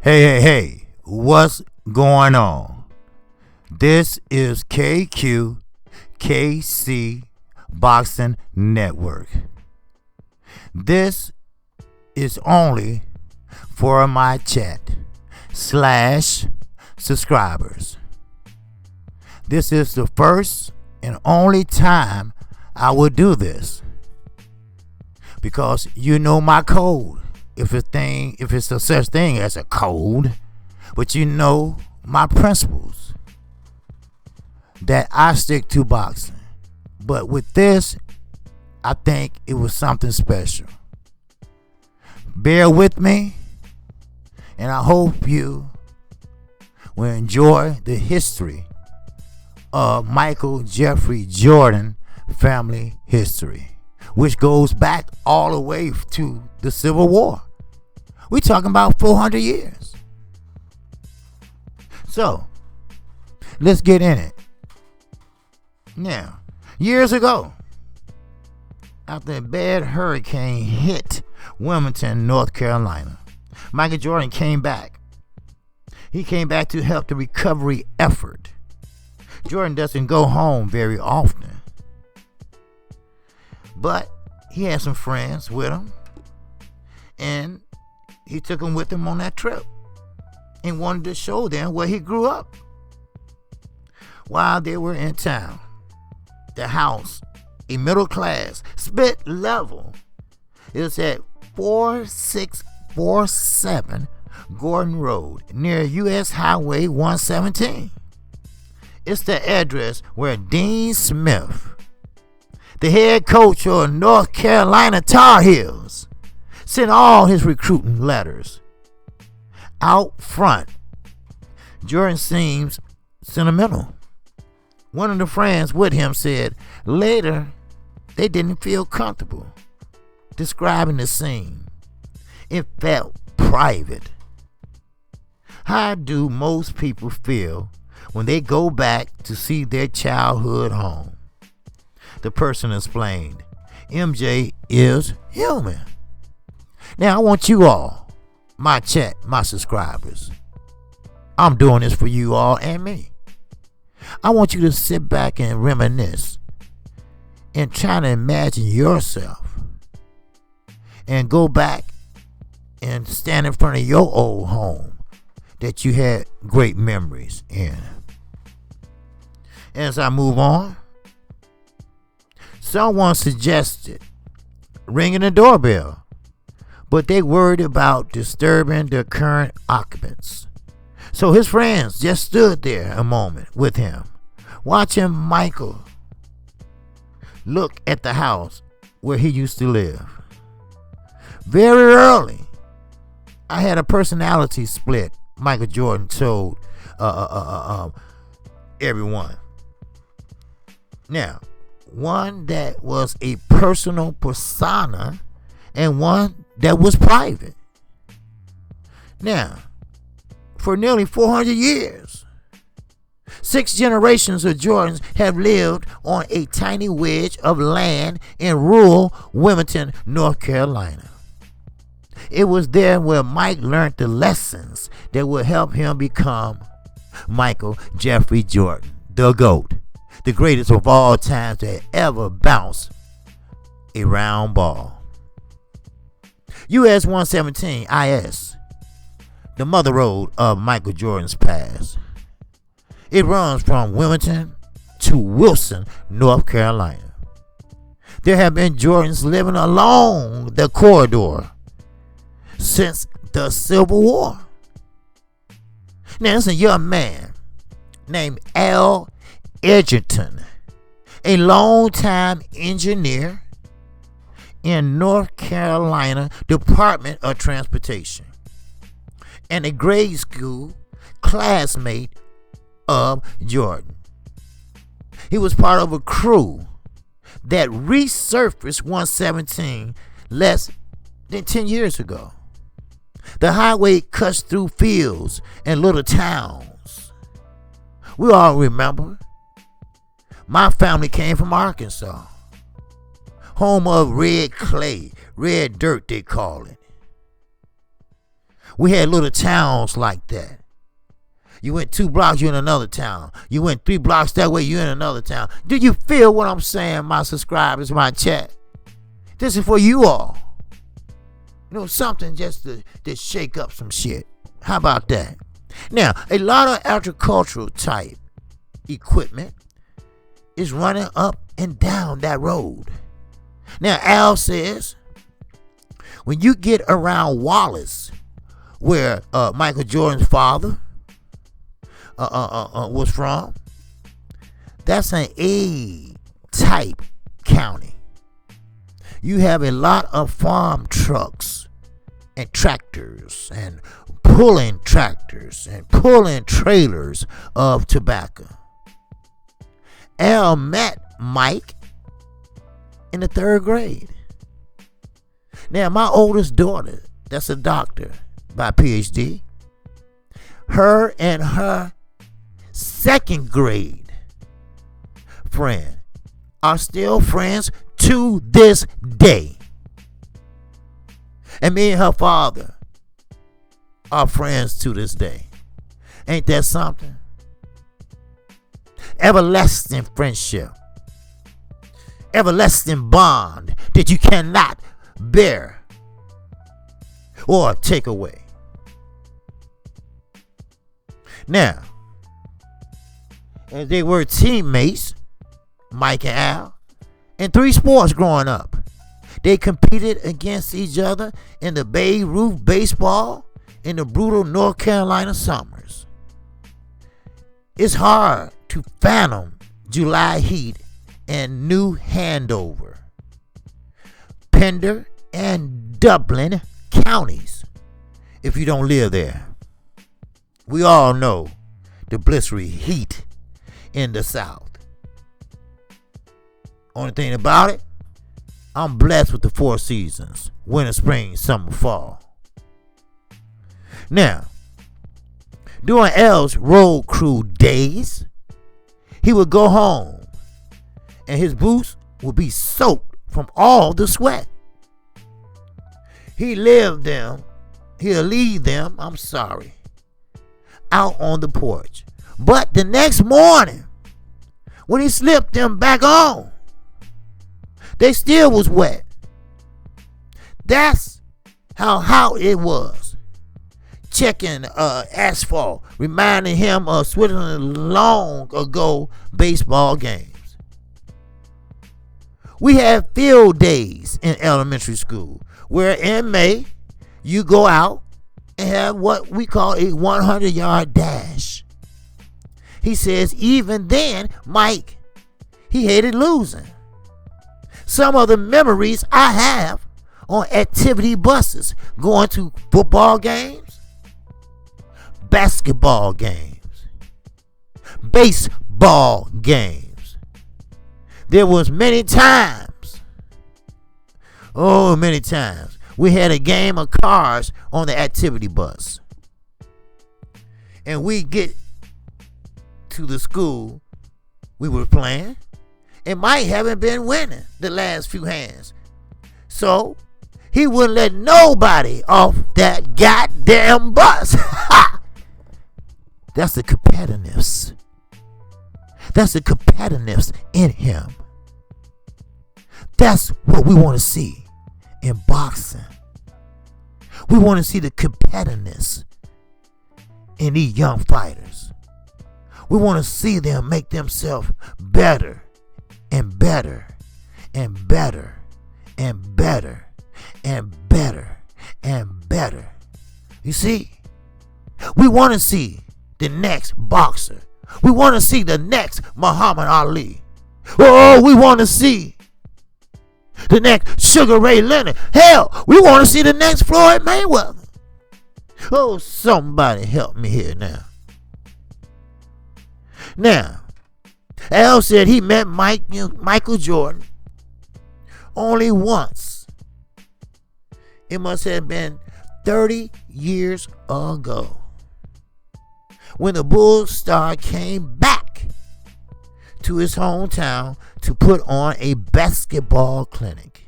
Hey, what's going on? This is KC Boxing Network. This is only for my chat/subscribers. This is the first and only time I will do this, because you know my code. If it's a such thing as a code, but you know my principles that I stick to boxing. But with this, I think it was something special. Bear with me, and I hope you will enjoy the history of Michael Jeffrey Jordan family history, which goes back all the way to the Civil War. We're talking about 400 years. So, let's get in it. Now, years ago, after a bad hurricane hit Wilmington, North Carolina, Michael Jordan came back. He came back to help the recovery effort. Jordan doesn't go home very often, but he had some friends with him, and he took them with him on that trip and wanted to show them where he grew up. While they were in town, the house, a middle class, split level, is at 4647 Gordon Road near U.S. Highway 117. It's the address where Dean Smith, the head coach of North Carolina Tar Heels, sent all his recruiting letters. Out front, Jordan seems sentimental. One of the friends with him said later they didn't feel comfortable describing the scene. It felt private. How do most people feel when they go back to see their childhood home? The person explained, MJ is human. Now I want you all, my chat, my subscribers, I'm doing this for you all and me. I want you to sit back and reminisce and try to imagine yourself and go back and stand in front of your old home that you had great memories in. As I move on, someone suggested ringing the doorbell, but they worried about disturbing the current occupants. So his friends just stood there a moment with him, watching Michael look at the house where he used to live. Very early, I had a personality split, Michael Jordan told everyone. Now, one that was a personal persona and one that was private. Now, for nearly 400 years, 6 generations of Jordans have lived on a tiny wedge of land in rural Wilmington, North Carolina. It was there where Mike learned the lessons that would help him become Michael Jeffrey Jordan, the GOAT, the greatest of all times that ever bounced a round ball. US 117 IS, the mother road of Michael Jordan's past. It runs from Wilmington to Wilson, North Carolina. There have been Jordans living along the corridor since the Civil War. Now, there's a young man named Al Edgerton, a longtime engineer in North Carolina Department of Transportation, and a grade school classmate of Jordan. He was part of a crew that resurfaced 117 less than 10 years ago. The highway cuts through fields and little towns. We all remember. My family came from Arkansas, home of red clay, red dirt they call it. We had little towns like that. You went 2 blocks, you're in another town. You went 3 blocks that way, you're in another town. Do you feel what I'm saying, my subscribers, my chat? This is for you all. You know, something just to shake up some shit. How about that? Now, a lot of agricultural type equipment is running up and down that road. Now, Al says, when you get around Wallace, where Michael Jordan's father was from, that's an A-type county. You have a lot of farm trucks and tractors and pulling tractors and pulling trailers of tobacco. Al met Mike in the 3rd grade. Now, my oldest daughter, that's a doctor by PhD, her and her 2nd grade friend are still friends to this day. And me and her father are friends to this day. Ain't that something? Everlasting friendship. Everlasting bond that you cannot bear or take away. Now, as they were teammates, Mike and Al, in 3 sports growing up. They competed against each other in the Babe Ruth baseball in the brutal North Carolina summers. It's hard to fathom July heat in New Hanover, Pender, and Dublin counties if you don't live there. We all know the blistery heat in the South. Only thing about it, I'm blessed with the 4 seasons: winter, spring, summer, fall. Now, during L's road crew days, he would go home and his boots would be soaked from all the sweat. He'll leave them out on the porch. But the next morning, when he slipped them back on, they still was wet. That's how hot it was. Checking asphalt, reminding him of Switzerland's long ago baseball games. We had field days in elementary school, where in May, you go out and have what we call a 100-yard dash. He says even then, Mike, he hated losing. Some of the memories I have on activity buses, going to football games, basketball games, baseball games. There was many times, we had a game of cards on the activity bus. And we get to the school we were playing, and Mike haven't been winning the last few hands. So he wouldn't let nobody off that goddamn bus. That's the competitiveness. That's the competitiveness in him. That's what we want to see in boxing. We want to see the competitiveness in these young fighters. We want to see them make themselves better and better and better and better and better and better. You see? We want to see the next boxer. We want to see the next Muhammad Ali. Oh, we want to see the next Sugar Ray Leonard. Hell, we want to see the next Floyd Mayweather. Oh, somebody help me here now. Now, Al said he met Michael Jordan only once. It must have been 30 years ago, when the Bulls star came back to his hometown to put on a basketball clinic.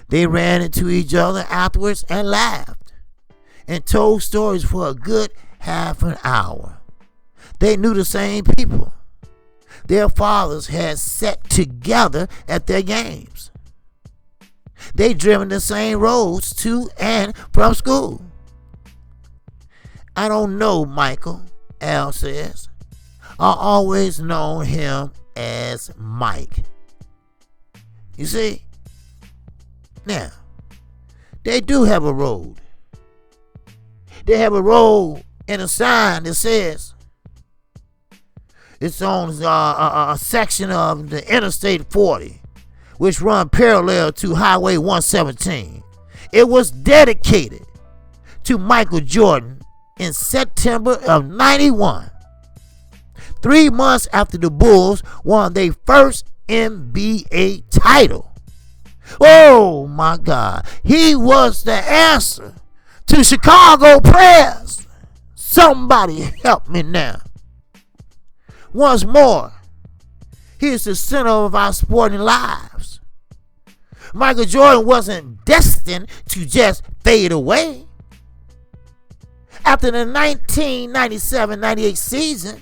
They ran into each other afterwards and laughed. and told stories for a good half an hour. They knew the same people their fathers had sat together at their games. They driven the same roads to and from school. I don't know Michael, Al says. I always known him as Mike. You see? Now, they do have a road. They have a road and a sign that says it's on a section of the Interstate 40, which run parallel to Highway 117. It was dedicated to Michael Jordan in September of 91, 3 months after the Bulls won their first NBA title. Oh my God, he was the answer to Chicago prayers. Somebody help me now. Once more, he is the center of our sporting lives. Michael Jordan wasn't destined to just fade away. After the 1997-98 season,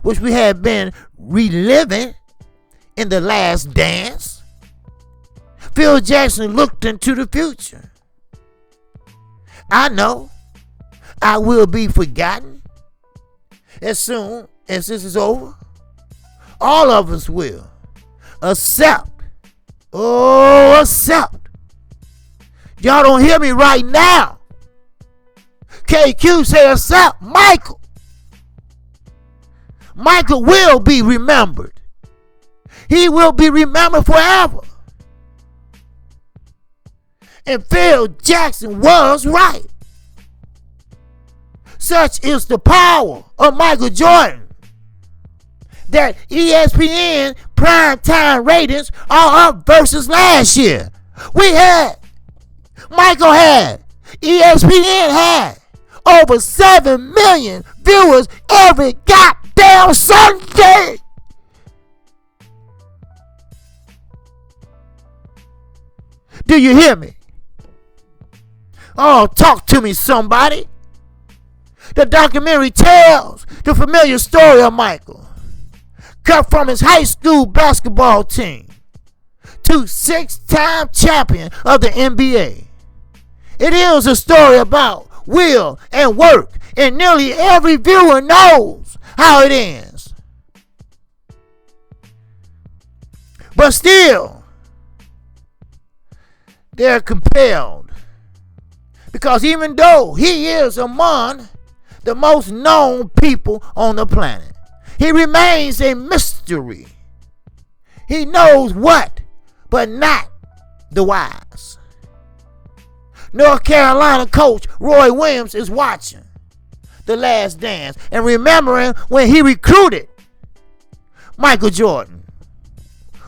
which we had been reliving in The Last Dance, Phil Jackson looked into the future. I know I will be forgotten as soon as this is over. All of us will. Except. Y'all don't hear me right now. KQ say except Michael. Michael will be remembered. He will be remembered forever. And Phil Jackson was right. Such is the power of Michael Jordan that ESPN primetime ratings are up versus last year. Michael had, ESPN had over 7 million viewers every goddamn Sunday. Do you hear me? Oh, talk to me, somebody. The documentary tells the familiar story of Michael, cut from his high school basketball team to 6-time champion of the NBA. It is a story about will and work, and nearly every viewer knows how it ends. But still, they're compelled, because even though he is among the most known people on the planet, he remains a mystery. He knows what, but not the whys. North Carolina coach Roy Williams is watching The Last Dance and remembering when he recruited Michael Jordan.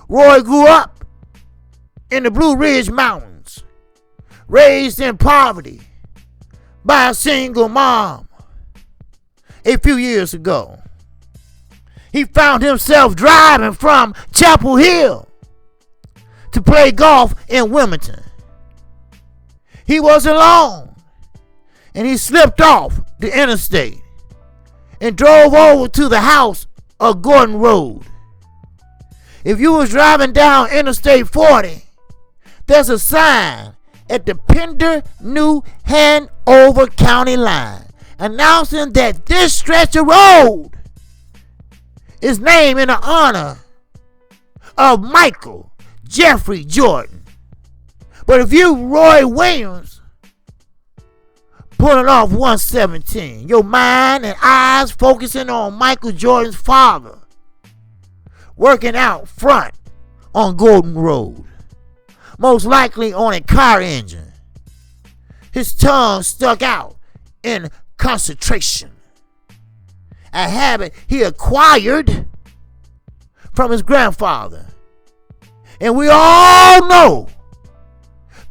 Roy grew up in the Blue Ridge Mountains, raised in poverty by a single mom. A few years ago, he found himself driving from Chapel Hill to play golf in Wilmington. He was alone, and he slipped off the interstate and drove over to the house of Gordon Road. If you was driving down Interstate 40, there's a sign at the Pender New Hanover County line announcing that this stretch of road is named in honor of Michael Jeffrey Jordan. But if you, Roy Williams, pulling off 117, your mind and eyes focusing on Michael Jordan's father, working out front on Gordon Road, most likely on a car engine, his tongue stuck out in concentration, a habit he acquired from his grandfather. And we all know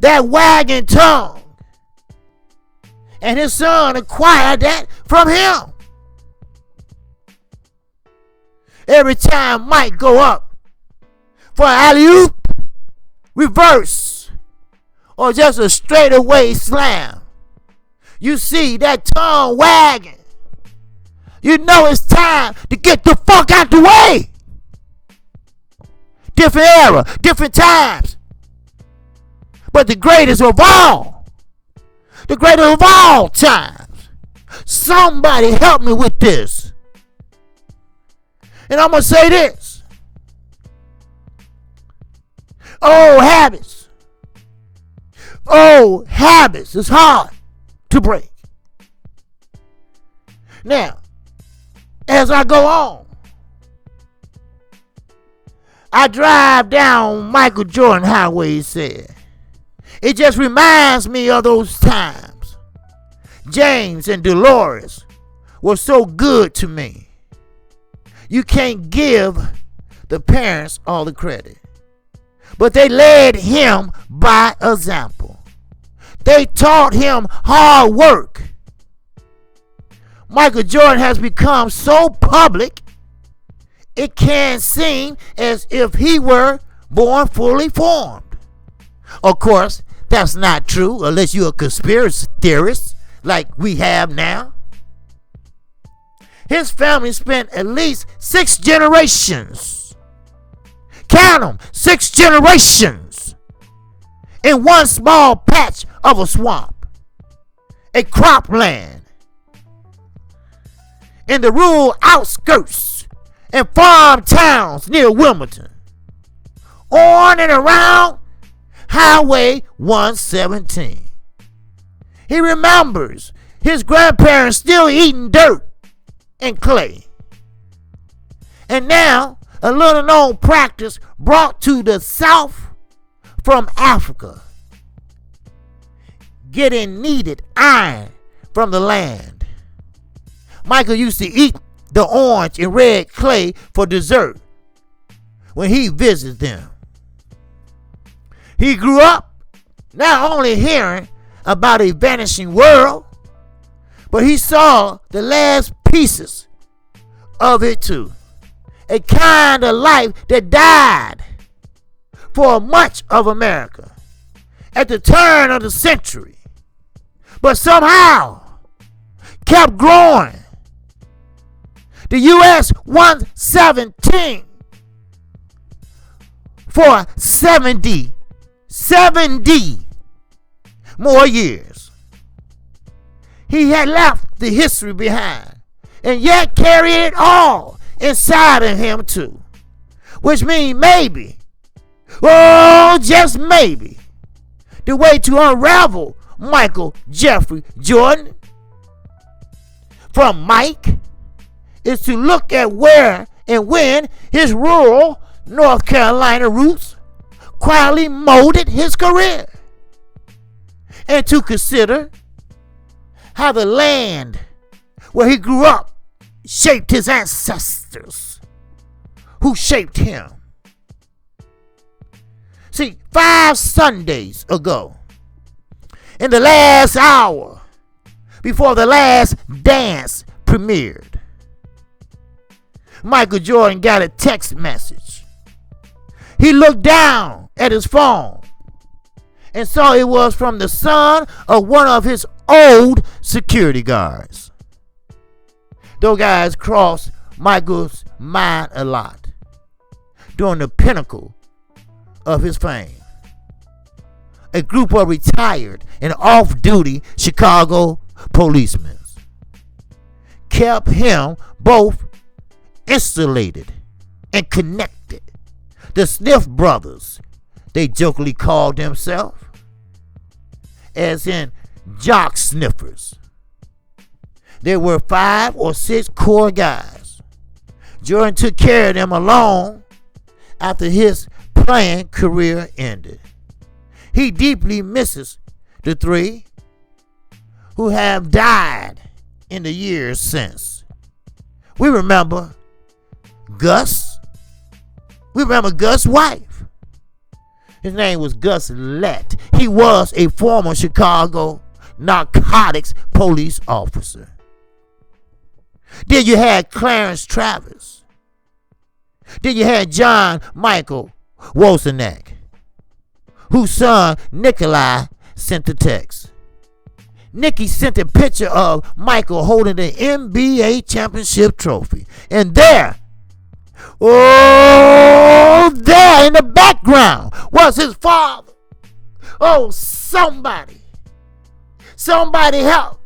that wagging tongue, and his son acquired that from him. Every time Mike go up for an alley-oop, reverse, or just a straightaway slam, you see that tongue wagging, you know it's time to get the fuck out the way. Different era, different times. But the greatest of all times. Somebody help me with this. And I'm going to say this. Old habits is hard to break. Now, as I go on, I drive down Michael Jordan Highway, he said. It just reminds me of those times. James and Dolores were so good to me. You can't give the parents all the credit. But they led him by example. They taught him hard work. Michael Jordan has become so public, it can seem as if he were born fully formed. Of course, that's not true unless you're a conspiracy theorist like we have now. His family spent at least 6 generations. Count them, 6 generations in one small patch of a swamp, a cropland, in the rural outskirts and farm towns near Wilmington, on and around Highway 117. He remembers his grandparents still eating dirt and clay. And now, a little known practice brought to the South from Africa, getting kneaded iron from the land. Michael used to eat the orange and red clay for dessert when he visited them. He grew up not only hearing about a vanishing world, but he saw the last pieces of it too. A kind of life that died for much of America at the turn of the century, but somehow kept growing. The US 117 for 70 more years. He had left the history behind and yet carried it all inside of him too. Which means maybe, oh just maybe, the way to unravel Michael Jeffrey Jordan from Mike is to look at where and when his rural North Carolina roots quietly molded his career, and to consider how the land where he grew up shaped his ancestors who shaped him. See, 5 Sundays ago, in the last hour before the last dance premiered, Michael Jordan got a text message. He looked down at his phone and saw it was from the son of one of his old security guards. Those guys crossed Michael's mind a lot during the pinnacle of his fame. A group of retired and off-duty Chicago policemen kept him both insulated and connected. The Sniff brothers, they jokingly called themselves, as in jock sniffers. There were 5 or 6 core guys. Jordan took care of them alone after his playing career ended. He deeply misses the 3 who have died in the years since. We remember Gus. We remember Gus' wife. His name was Gus Lett. He was a former Chicago narcotics police officer. Then you had Clarence Travis. Then you had John Michael Wozenek, whose son Nikolai sent the text. Nikki sent a picture of Michael holding the NBA championship trophy. And there, oh, there in the background was his father. Oh, somebody help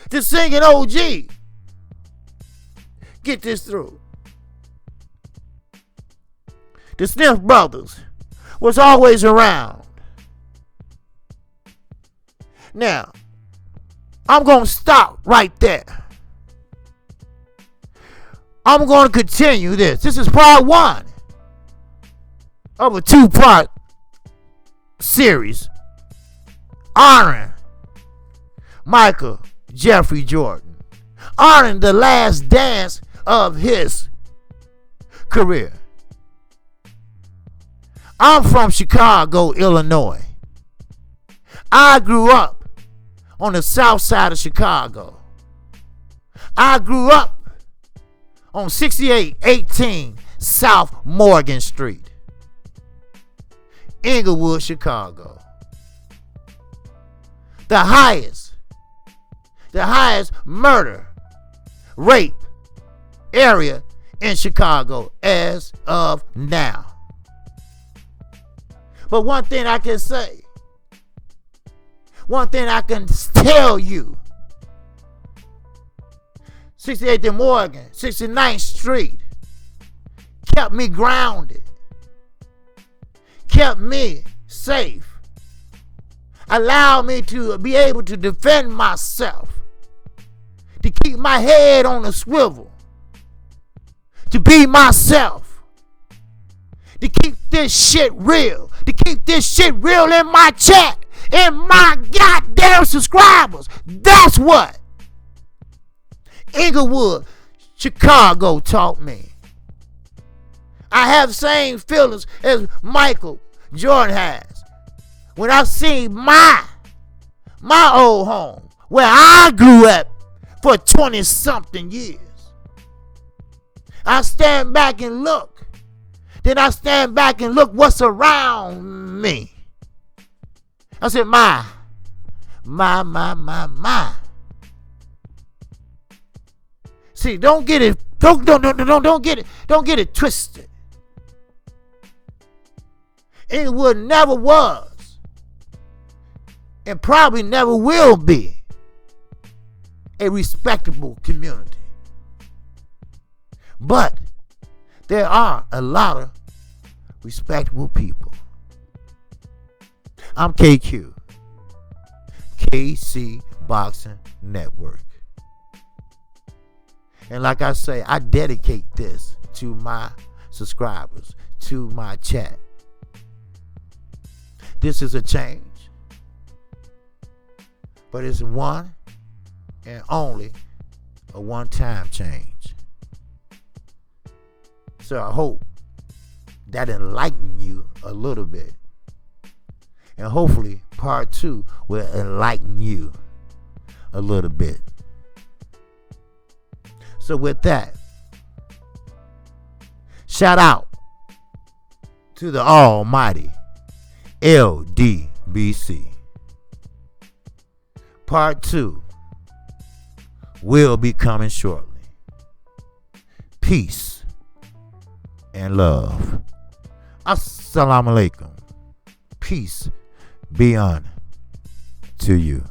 the singing OG get this through. The Smith brothers was always around. Now, I'm going to stop right there. I'm going to continue this. This is part 1 of a 2-part series honoring Michael Jeffrey Jordan, honoring the last dance of his career. I'm from Chicago, Illinois. I grew up on the south side of Chicago. I grew up on 6818 South Morgan Street, Inglewood, Chicago. The highest murder, rape area in Chicago as of now. But one thing I can say, one thing I can tell you, 68th and Morgan, 69th Street, kept me grounded, kept me safe, allowed me to be able to defend myself, to keep my head on a swivel, to be myself, to keep this shit real, to keep this shit real in my chat, in my goddamn subscribers. That's what Inglewood, Chicago taught me. I have the same feelings as Michael Jordan has when I see my old home where I grew up for 20-something years. I stand back and look. Then I stand back and look what's around me. I said, my. See, don't get it twisted. Inglewood never was, and probably never will be, a respectable community. But there are a lot of respectable people. I'm KQ, KC Boxing Network. And like I say, I dedicate this to my subscribers, to my chat. This is a change, but it's one and only a one-time change. So I hope that enlightened you a little bit. And hopefully part 2 will enlighten you a little bit. So with that, shout out to the almighty LDBC. Part 2 will be coming shortly. Peace and love. Assalamu alaikum. Peace be unto you.